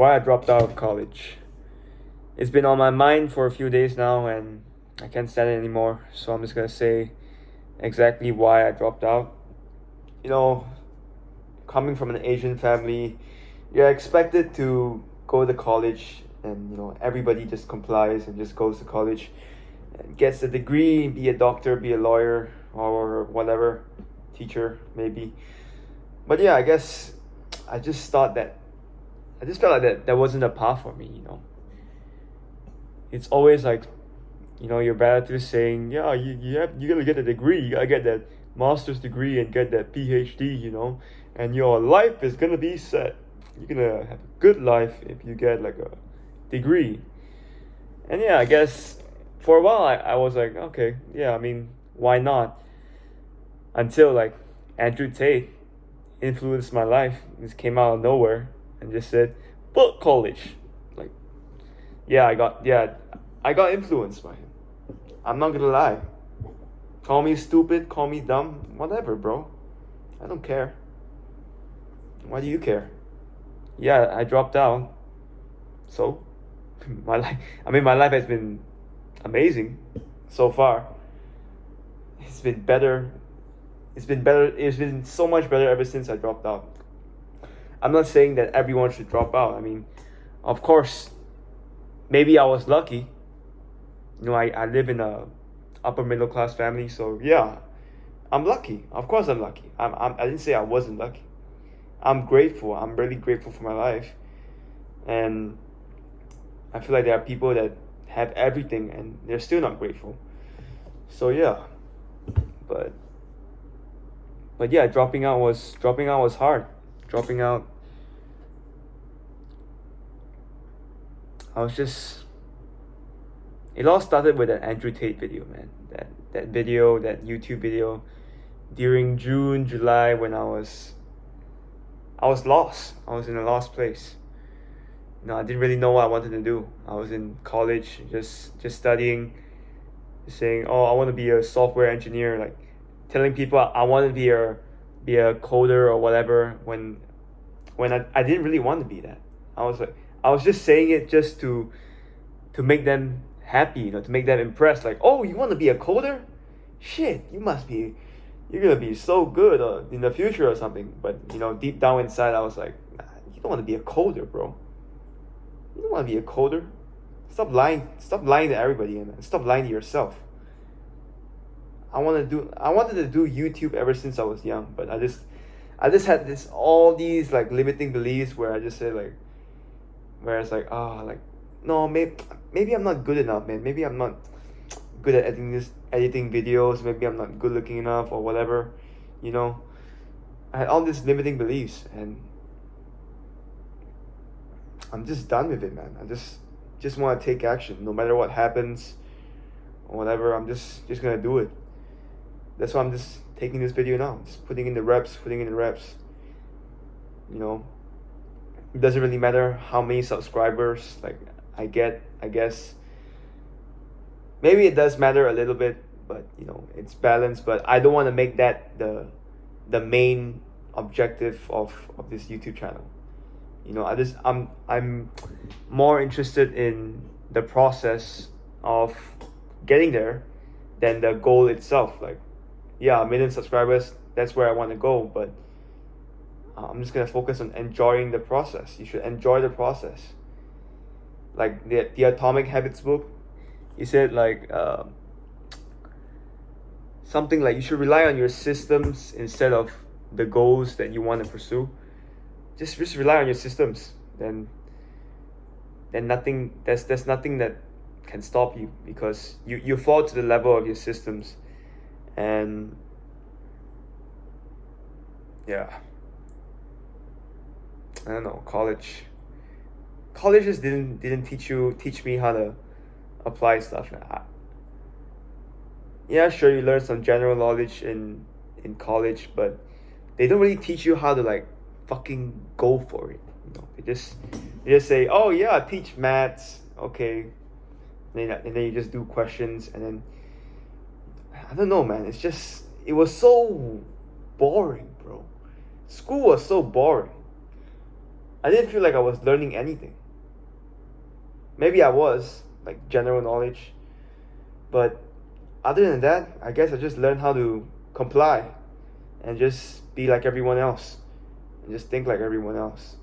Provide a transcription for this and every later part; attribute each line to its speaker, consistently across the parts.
Speaker 1: why I dropped out of college. It's been on my mind for a few days now and I can't stand it anymore. So I'm just gonna say exactly why I dropped out. You know, coming from an Asian family, you're expected to go to college and everybody just complies and just goes to college and gets a degree, be a doctor, be a lawyer or whatever, teacher maybe. But yeah, I guess I just thought that I just felt like that wasn't a path for me. It's always like, your relatives saying, yeah, you gotta get a degree, you gotta get that master's degree and get that PhD, and your life is gonna be set. You're gonna have a good life if you get like a degree. And yeah, I guess for a while I was like, okay, yeah, I mean, why not? Until like Andrew Tate influenced my life. Just came out of nowhere and just said, book college. Like, I got influenced by him. I'm not gonna lie. Call me stupid, call me dumb, whatever, bro. I don't care. Why do you care? Yeah, I dropped out. So, my life has been amazing so far. It's been better. It's been so much better ever since I dropped out. I'm not saying that everyone should drop out. I mean, of course, maybe I was lucky. I live in a upper middle class family, so yeah, I'm lucky. Of course, I'm lucky. I didn't say I wasn't lucky. I'm grateful. I'm really grateful for my life, and I feel like there are people that have everything and they're still not grateful. So yeah, but yeah, dropping out was hard. Dropping out, I was just. It all started with that Andrew Tate video, man. That video, that YouTube video, during June, July, when I was lost. I was in a lost place. I didn't really know what I wanted to do. I was in college, just studying, saying, "Oh, I want to be a software engineer." Like, telling people I want to be a coder or whatever. When I didn't really want to be that. I was just saying it just to make them happy, to make them impressed. Like, oh, you want to be a coder? Shit, you're gonna be so good in the future or something. But deep down inside, I was like, nah, you don't want to be a coder, bro. You don't want to be a coder. Stop lying to everybody and stop lying to yourself. I wanted to do YouTube ever since I was young, but I just had all these like limiting beliefs where I just said like, where it's like, no, maybe I'm not good enough, man. Maybe I'm not good at editing videos. Maybe I'm not good looking enough or whatever. I had all these limiting beliefs, and I'm just done with it, man. I just want to take action, no matter what happens or whatever. I'm just gonna do it. That's why I'm just taking this video now. Just putting in the reps. It doesn't really matter how many subscribers like I get, I guess. Maybe it does matter a little bit, but it's balanced. But I don't want to make that the main objective of this YouTube channel. I'm more interested in the process of getting there than the goal itself. Like, yeah, 1 million subscribers, that's where I want to go, but I'm just gonna focus on enjoying the process. You should enjoy the process. Like the Atomic Habits book, he said like something like you should rely on your systems instead of the goals that you want to pursue. Just rely on your systems. Then nothing. There's nothing that can stop you, because you fall to the level of your systems, and yeah. I don't know, college just didn't teach me how to apply stuff. Yeah, sure, you learn some general knowledge in college, but they don't really teach you how to like fucking go for it. They just say, oh yeah, teach maths, okay, and then you just do questions, and then I don't know, man. It was so boring, bro. School was so boring. I didn't feel like I was learning anything. Maybe I was, like general knowledge, but other than that, I guess I just learned how to comply and just be like everyone else and just think like everyone else.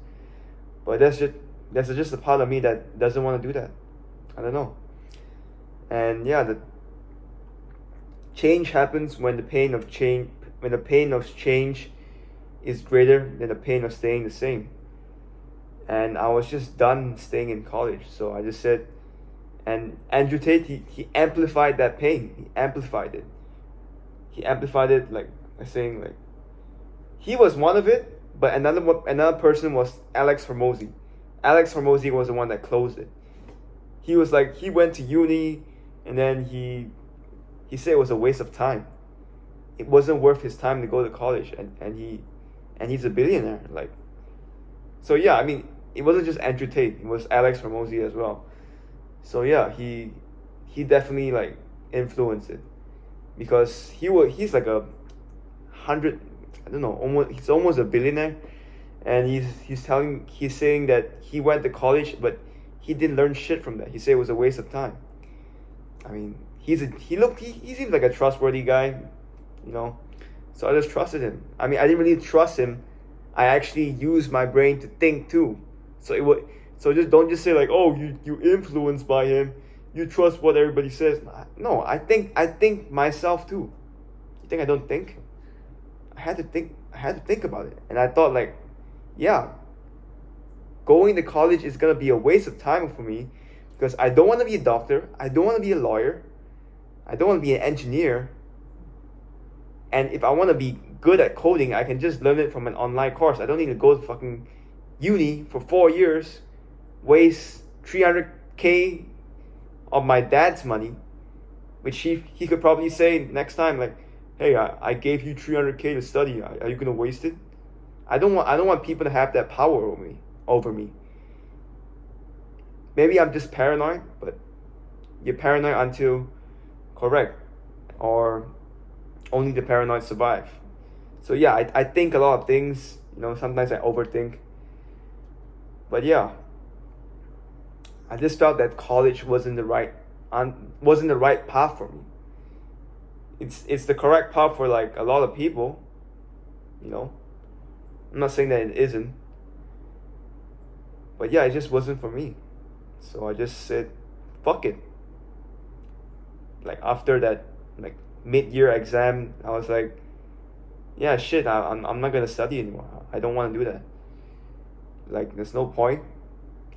Speaker 1: But that's just a part of me that doesn't want to do that. I don't know. And yeah, the change happens when the pain of change is greater than the pain of staying the same. And I was just done staying in college, so I just said, and Andrew Tate, he amplified that pain. He amplified it like saying like he was one of it, but another person was Alex Hormozy. Alex Hormozy was the one that closed it. He was like, he went to uni, and then he said it was a waste of time. It wasn't worth his time to go to college, and he's a billionaire. Like, so yeah, I mean, it wasn't just Andrew Tate. It was Alex Hormozy as well. So yeah, he definitely like influenced it, because he's like a hundred, I don't know, he's almost a billionaire, and he's saying that he went to college, but he didn't learn shit from that. He said it was a waste of time. I mean, he seems like a trustworthy guy, you know. So I just trusted him. I mean, I didn't really trust him. I actually used my brain to think too. So just don't just say like, oh, you influenced by him. You trust what everybody says. No, I think myself too. You think I don't think? I had to think about it. And I thought like, yeah, going to college is gonna be a waste of time for me, because I don't want to be a doctor. I don't want to be a lawyer. I don't want to be an engineer. And if I want to be good at coding, I can just learn it from an online course. I don't need to go to fucking uni for 4 years, waste 300K of my dad's money, which he could probably say next time like, hey, I gave you 300K to study. Are you gonna waste it? I don't want people to have that power over me. Maybe I'm just paranoid, but you're paranoid until correct, or only the paranoid survive. So yeah, I think a lot of things, you know, sometimes I overthink. But yeah, I just felt that college wasn't the right path for me. It's the correct path for like a lot of people, you know. I'm not saying that it isn't. But yeah, it just wasn't for me. So I just said, fuck it. Like after that like mid-year exam, I was like, yeah, shit, I'm not gonna study anymore. I don't want to do that. Like, there's no point.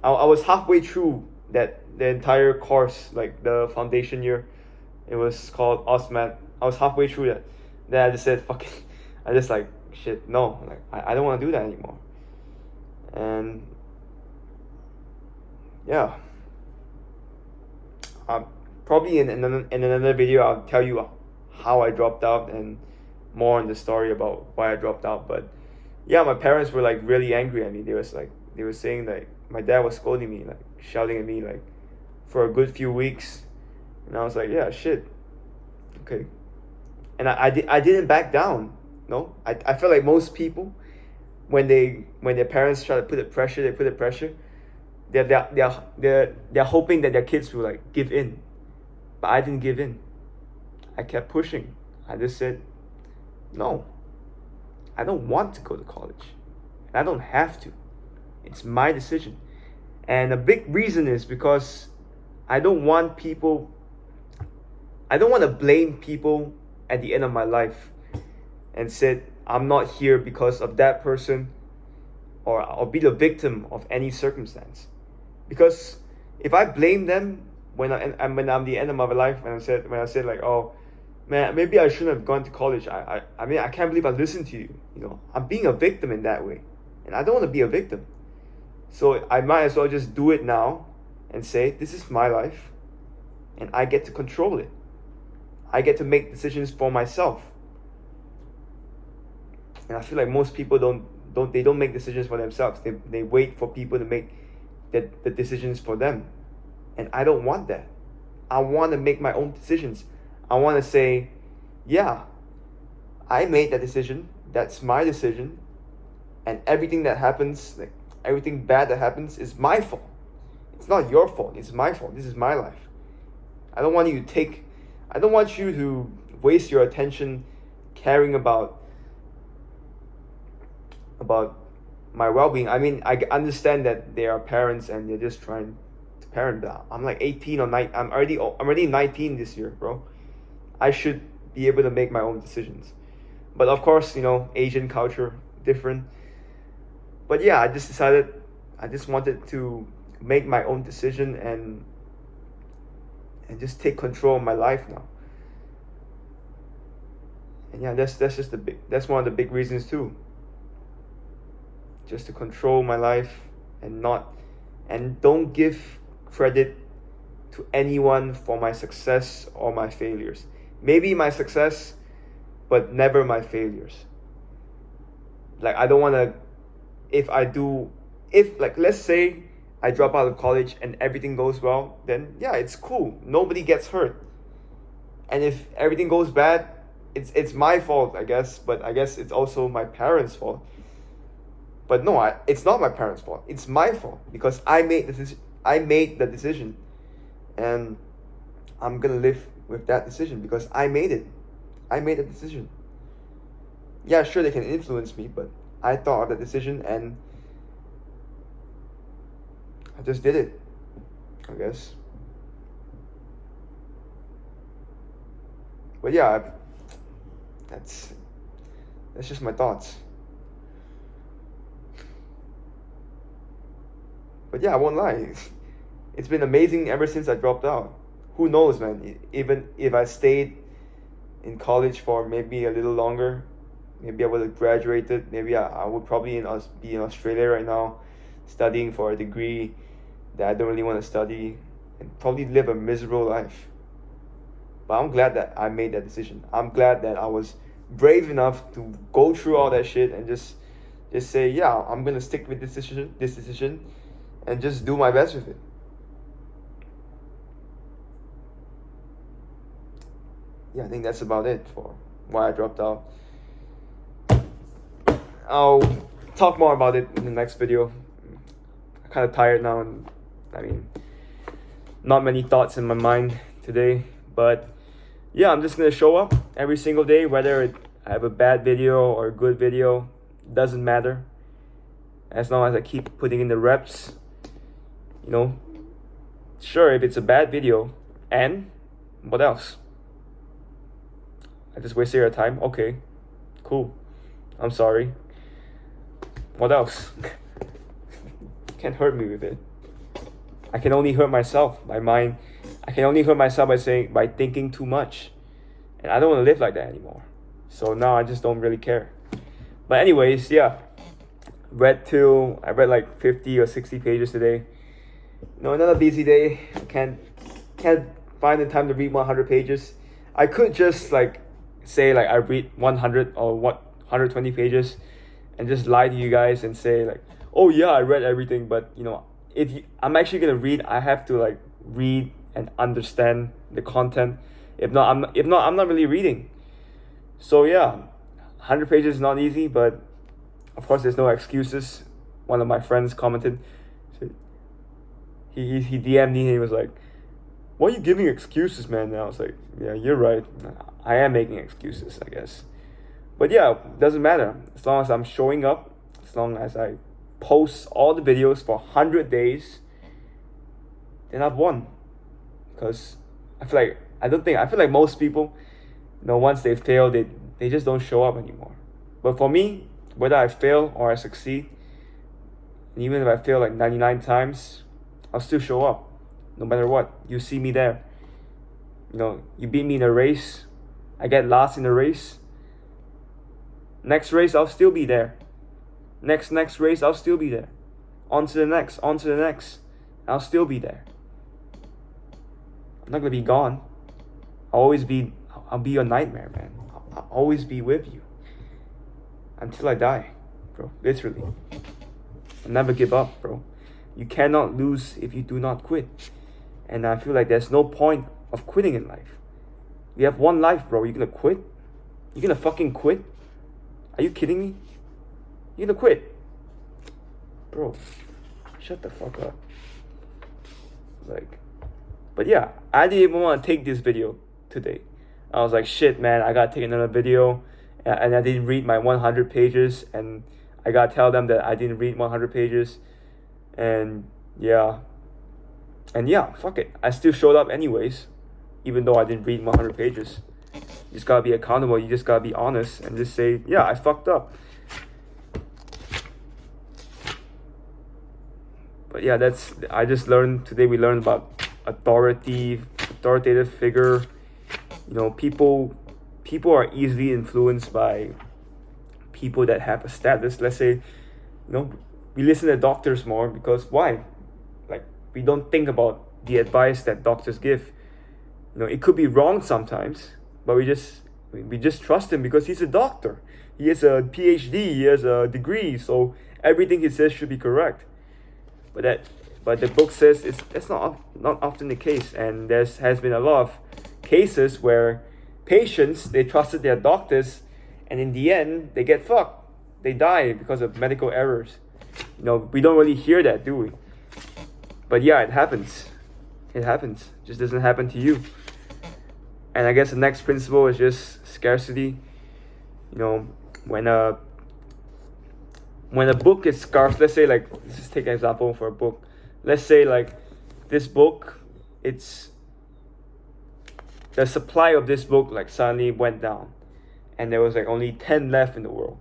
Speaker 1: I was halfway through the entire course, like the foundation year. It was called OSMAT. I was halfway through that. Then I just said, fuck it. I just like, shit, no. Like, I don't want to do that anymore. And yeah. Probably in another video, I'll tell you how I dropped out and more on the story about why I dropped out. But yeah, my parents were like really angry at me. They were saying like my dad was scolding me, like shouting at me like for a good few weeks, and I was like, yeah, shit, okay. And I didn't back down. No, I felt like most people, when their parents try to put the pressure. They're hoping that their kids will like give in, but I didn't give in. I kept pushing. I just said, no, I don't want to go to college. And I don't have to. It's my decision. And a big reason is because I don't want to blame people at the end of my life and said, I'm not here because of that person, or be the victim of any circumstance. Because if I blame them when I'm the end of my life, when I said like, oh man, maybe I shouldn't have gone to college. I mean, I can't believe I listened to you. You know, I'm being a victim in that way, and I don't want to be a victim. So I might as well just do it now and say, this is my life, and I get to control it. I get to make decisions for myself. And I feel like most people don't make decisions for themselves. They wait for people to make the decisions for them. And I don't want that. I want to make my own decisions. I want to say, yeah, I made that decision. That's my decision. And everything that happens, like everything bad that happens is my fault. It's not your fault. It's my fault. This is my life. I don't want you to waste your attention caring about my well-being. I mean, I understand that they are parents and they're just trying to parent. I'm like 18 or 9. I'm already 19 this year, bro. I should be able to make my own decisions. But of course, Asian culture different. But yeah, I just wanted to make my own decision and just take control of my life now. And yeah, that's one of the big reasons too. Just to control my life and don't give credit to anyone for my success or my failures. Maybe my success, but never my failures. Like, I don't want to, let's say I drop out of college and everything goes well, then yeah, it's cool. Nobody gets hurt. And if everything goes bad, it's my fault, I guess, but I guess it's also my parents' fault. But no, it's not my parents' fault. It's my fault because I made the decision, and I'm gonna live with that decision because I made it. I made a decision. Yeah, sure, they can influence me, but I thought of the decision and I just did it, I guess. But yeah, that's just my thoughts. But yeah, I won't lie. It's been amazing ever since I dropped out. Who knows, man? Even if I stayed in college for maybe a little longer, maybe I would have graduated. Maybe I would probably be in Australia right now, studying for a degree that I don't really want to study, and probably live a miserable life. But I'm glad that I made that decision. I'm glad that I was brave enough to go through all that shit and just say, yeah, I'm gonna stick with this decision, and just do my best with it. Yeah, I think that's about it for why I dropped out. I'll talk more about it in the next video. I'm kind of tired now, and I mean, not many thoughts in my mind today. But yeah, I'm just gonna show up every single day, whether I have a bad video or a good video, doesn't matter. As long as I keep putting in the reps, Sure, if it's a bad video, and what else? I just wasted your time. Okay, cool. I'm sorry. What else? Can't hurt me with it. I can only hurt myself. My mind. I can only hurt myself by thinking too much, and I don't want to live like that anymore. So now I just don't really care. But anyways, yeah. I read like 50 or 60 pages today. Another busy day. Can't find the time to read 100 pages. I could just say I read 100 or 120 pages and just lie to you guys and say oh yeah, I read everything. But I'm actually gonna read, I have to read and understand the content. If not, I'm not really reading. So yeah, 100 pages is not easy, but of course there's no excuses. One of my friends commented, he DM'd me and he was like, why are you giving excuses, man? And I was like, yeah, you're right. I am making excuses, I guess. But yeah, it doesn't matter. As long as I'm showing up, as long as I post all the videos for 100 days, then I've won. Because I feel like most people, once they fail, they just don't show up anymore. But for me, whether I fail or I succeed, and even if I fail 99 times, I'll still show up, no matter what. You see me there. You beat me in a race, I get last in the race. Next race, I'll still be there. Next race, I'll still be there. On to the next. I'll still be there. I'm not gonna be gone. I'll be your nightmare, man. I'll always be with you. Until I die, bro. Literally. I'll never give up, bro. You cannot lose if you do not quit. And I feel like there's no point of quitting in life. You have one life, bro. You're gonna quit? You're gonna fucking quit? Are you kidding me? You're gonna quit. bro, shut the fuck up. Like, but yeah, I didn't even want to take this video today. I was like, shit, man, I gotta take another video, and I didn't read my 100 pages, and I gotta tell them that I didn't read 100 pages, and yeah, fuck it. I still showed up anyways, even though I didn't read 100 pages. You just gotta be accountable. You just gotta be honest and just say, yeah, I fucked up. But yeah, I just learned today. We learned about authoritative figure. You know, people are easily influenced by people that have a status. Let's say, you know, we listen to doctors more because why? Like, we don't think about the advice that doctors give. You know, it could be wrong sometimes, but we just trust him because he's a doctor. He has a PhD. He has a degree, so everything he says should be correct. But the book says that's not often the case, and has been a lot of cases where patients, they trusted their doctors, and in the end they get fucked. They die because of medical errors. You know, we don't really hear that, do we? But yeah, it happens. It happens. It just doesn't happen to you. And I guess the next principle is just scarcity. You know, when a book is scarce, let's say, like, let's just take an example for a book. Let's say, like, this book, the supply of this book, like, suddenly went down, and there was like only 10 left in the world.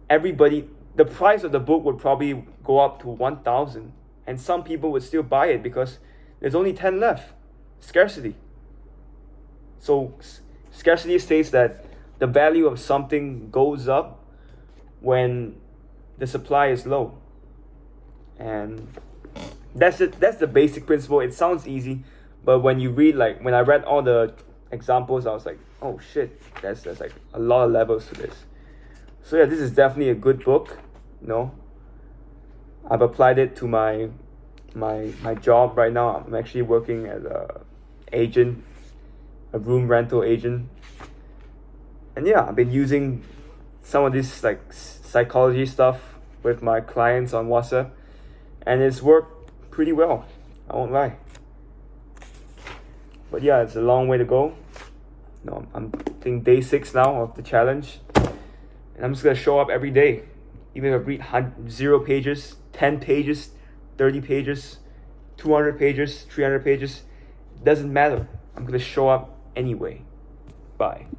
Speaker 1: The price of the book would probably go up to 1,000, and some people would still buy it because there's only 10 left. Scarcity. So scarcity states that the value of something goes up when the supply is low. And that's it. That's the basic principle. It sounds easy, but when you read, like, when I read all the examples, I was like, oh shit, there's like a lot of levels to this. So yeah, this is definitely a good book. You know, I've applied it to my job right now. I'm actually working as a room rental agent. And yeah, I've been using some of this, like, psychology stuff with my clients on WhatsApp, and it's worked pretty well, I won't lie. But yeah, it's a long way to go. No, I'm I think day 6 now of the challenge, and I'm just gonna show up every day, even if I read 0 pages, 10 pages, 30 pages, 200 pages, 300 pages. Doesn't matter. I'm gonna show up anyway. Bye.